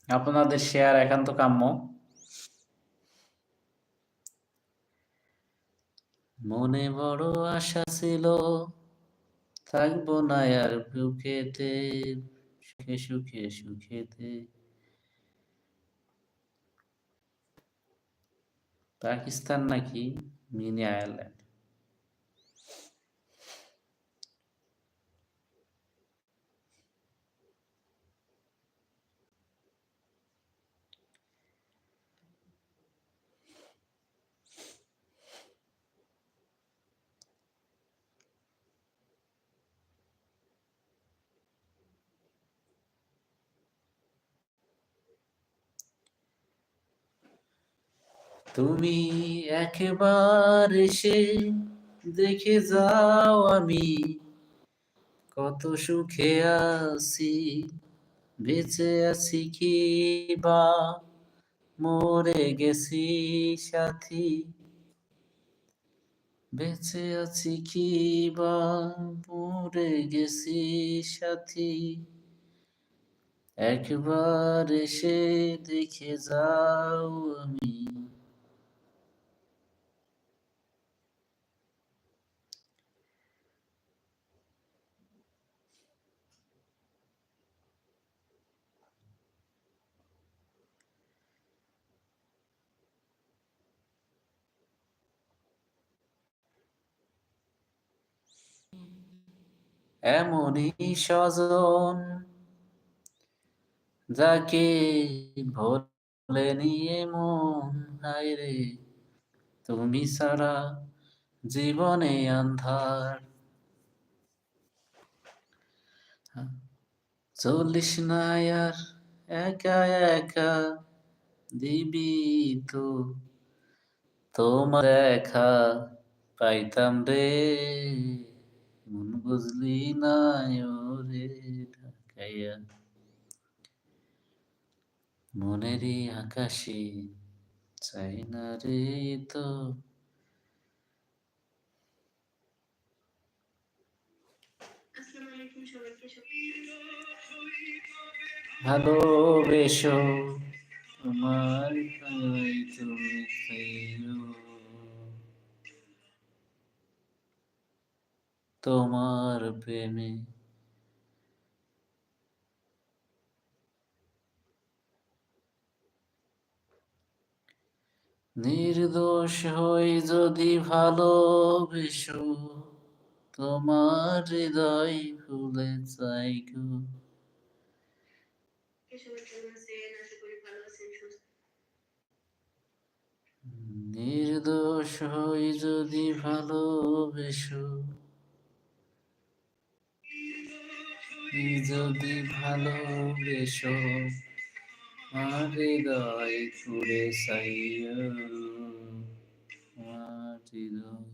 আপনাদের শেয়ার একান্ত কাম্য। মনে বড় আশা ছিল, থাকবো না আর বুকেতে, সুখে সুখে সুখেতে। পাকিস্তান নাকি মিনি আয়ারল্যান্ড? তুমি একবার এসে দেখে যাও আমি কত সুখে আছি, বেঁচে আছি কি বা মরে গেছি সাথী, বেঁচে আছি কি বা মরে গেছি সাথী, একবার এসে দেখে যাও আমি। এমনই স্বজন যাকে ভোলে নিয়ে মন, হায়রে তুমি ছাড়া জীবনে আন্ধার। চলিস না আর একা একা, দিবি তো তোমার দেখা পাইতাম রে, মন বুঝলি না ওরে ঢাকাইয়া, মনেরই আকাশে চাই না রে তো। ভালোবেসো তোমার খাই তুমি খাইও, তোমার প্রেমে নির্দোষ হই যদি ভালোবেসো, তোমার হৃদয় ভুলে যাই গো। নির্দোষ হই যদি ভালোবেসো, যদি ভালোবেসো, আমার হৃদয় ছুড়ে চাইও, আমার হৃদয়।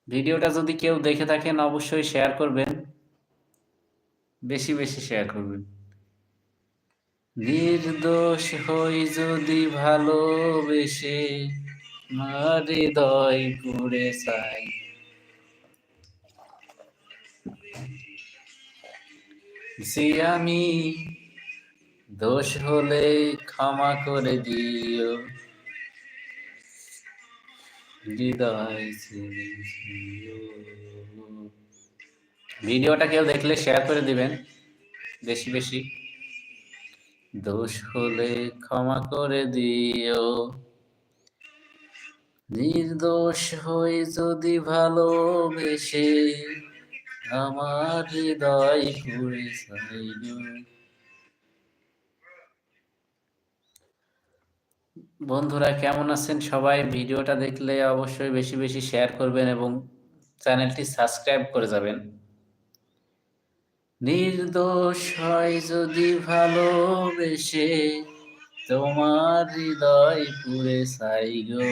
ভিডিওটা যদি কেউ দেখে থাকেন অবশ্যই শেয়ার করবেন, বেশি বেশি শেয়ার করবেন। নির্দোষ হই যদি ভালোবেসে, আমার হৃদয় পুড়ে চাই, যে আমি দোষ হলে ক্ষমা করে দিও, হৃদয় ছেড়ে যেও। ভিডিওটা কেউ দেখলে শেয়ার করে দিবেন বেশি বেশি। দোষ হলে ক্ষমা করে দিও, নির্দোষ হয়ে যদি ভালোবেসে, আমার হৃদয় পুড়ে ছাইল। বন্ধুরা কেমন আছেন সবাই? ভিডিওটা দেখলে অবশ্যই বেশি বেশি শেয়ার করবেন এবং চ্যানেলটি সাবস্ক্রাইব করে যাবেন। নির্দোষ হয় যদি ভালোবেসে, তোমার হৃদয় পুড়ে ছাই গো।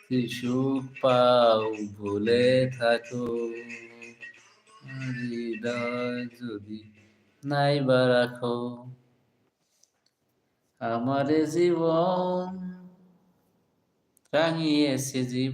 কি সুখ পাও ভুলে থাকো, হৃদয় যদি নাইবা রাখো, আমার জীবন রাঙিয়েছে জীবন।